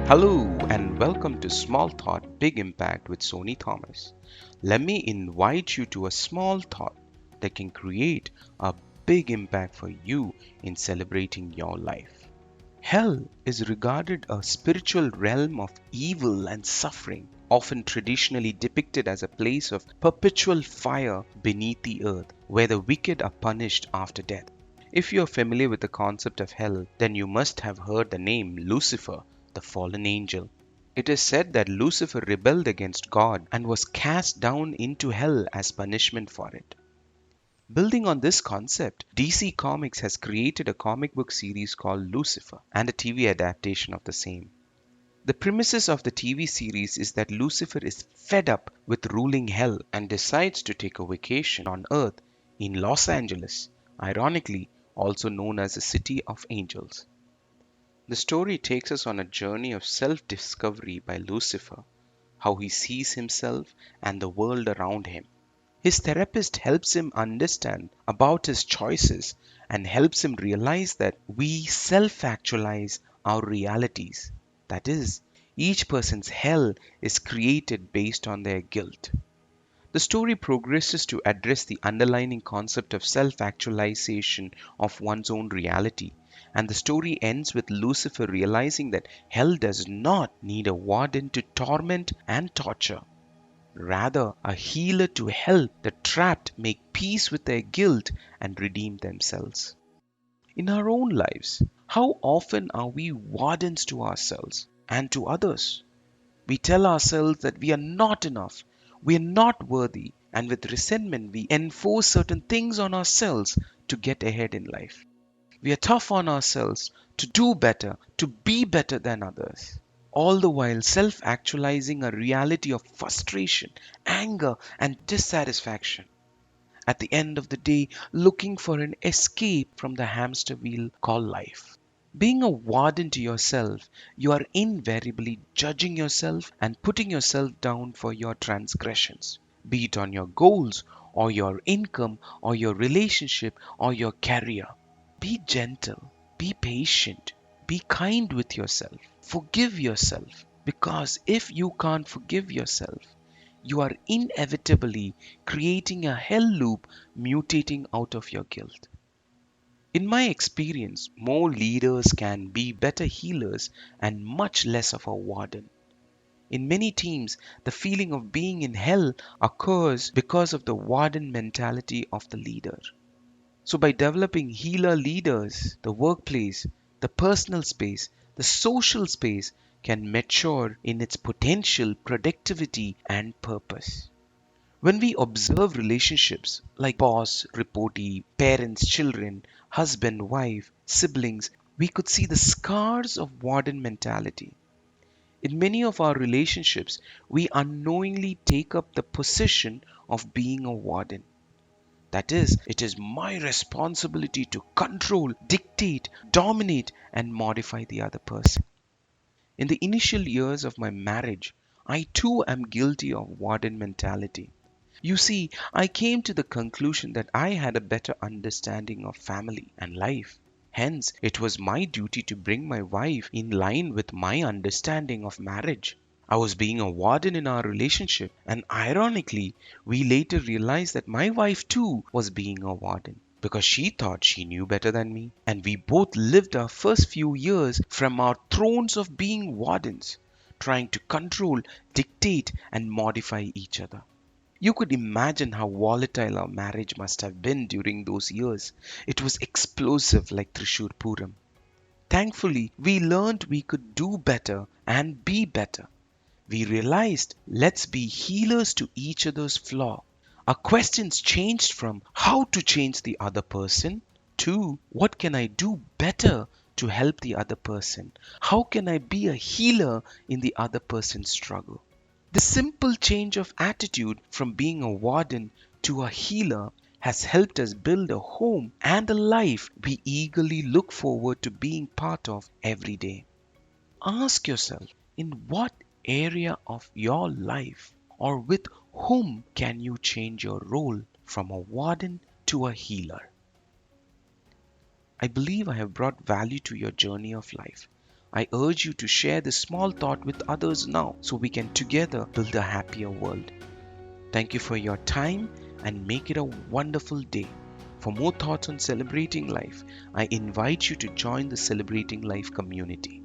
Hello and welcome to Small Thought Big Impact with Sony Thomas. Let me invite you to a small thought that can create a big impact for you in celebrating your life. Hell is regarded a spiritual realm of evil and suffering, often traditionally depicted as a place of perpetual fire beneath the earth, where the wicked are punished after death. If you're familiar with the concept of hell, then you must have heard the name Lucifer, the fallen angel. It is said that Lucifer rebelled against God and was cast down into hell as punishment for it. Building on this concept, DC Comics has created a comic book series called Lucifer and a TV adaptation of the same. The premises of the TV series is that Lucifer is fed up with ruling hell and decides to take a vacation on Earth in Los Angeles, ironically also known as the City of Angels. The story takes us on a journey of self-discovery by Lucifer, how he sees himself and the world around him. His therapist helps him understand about his choices and helps him realize that we self-actualize our realities. That is, each person's hell is created based on their guilt. The story progresses to address the underlying concept of self-actualization of one's own reality, and the story ends with Lucifer realizing that hell does not need a warden to torment and torture. Rather, a healer to help the trapped make peace with their guilt and redeem themselves. In our own lives, how often are we wardens to ourselves and to others? We tell ourselves that we are not enough, we are not worthy, and with resentment, we enforce certain things on ourselves to get ahead in life. We are tough on ourselves to do better, to be better than others, all the while self actualizing a reality of frustration, anger, and dissatisfaction. At the end of the day, looking for an escape from the hamster wheel called life. Being a warden to yourself, you are invariably judging yourself and putting yourself down for your transgressions, be it on your goals, or your income, or your relationship, or your career. Be gentle, be patient, be kind with yourself, forgive yourself, because if you can't forgive yourself, you are inevitably creating a hell loop mutating out of your guilt. In my experience, more leaders can be better healers and much less of a warden. In many teams, the feeling of being in hell occurs because of the warden mentality of the leader. So, by developing healer leaders, the workplace, the personal space, the social space can mature in its potential, productivity, and purpose. When we observe relationships like boss, reportee, parents, children, husband, wife, siblings, we could see the scars of warden mentality. In many of our relationships, we unknowingly take up the position of being a warden. That is, it is my responsibility to control, dictate, dominate, and modify the other person. In the initial years of my marriage, I too am guilty of warden mentality. You see, I came to the conclusion that I had a better understanding of family and life. Hence, it was my duty to bring my wife in line with my understanding of marriage. I was being a warden in our relationship, and ironically, we later realized that my wife too was being a warden because she thought she knew better than me. And we both lived our first few years from our thrones of being wardens, trying to control, dictate, and modify each other. You could imagine how volatile our marriage must have been during those years. It was explosive like Trishur Puram. Thankfully, we learned we could do better and be better. We realized let's be healers to each other's flaw. Our questions changed from how to change the other person to what can I do better to help the other person? How can I be a healer in the other person's struggle? The simple change of attitude from being a warden to a healer has helped us build a home and a life we eagerly look forward to being part of every day. Ask yourself, in what area of your life or with whom can you change your role from a warden to a healer? I believe I have brought value to your journey of life. I urge you to share this small thought with others now so we can together build a happier world. Thank you for your time and make it a wonderful day. For more thoughts on celebrating life, I invite you to join the Celebrating Life community.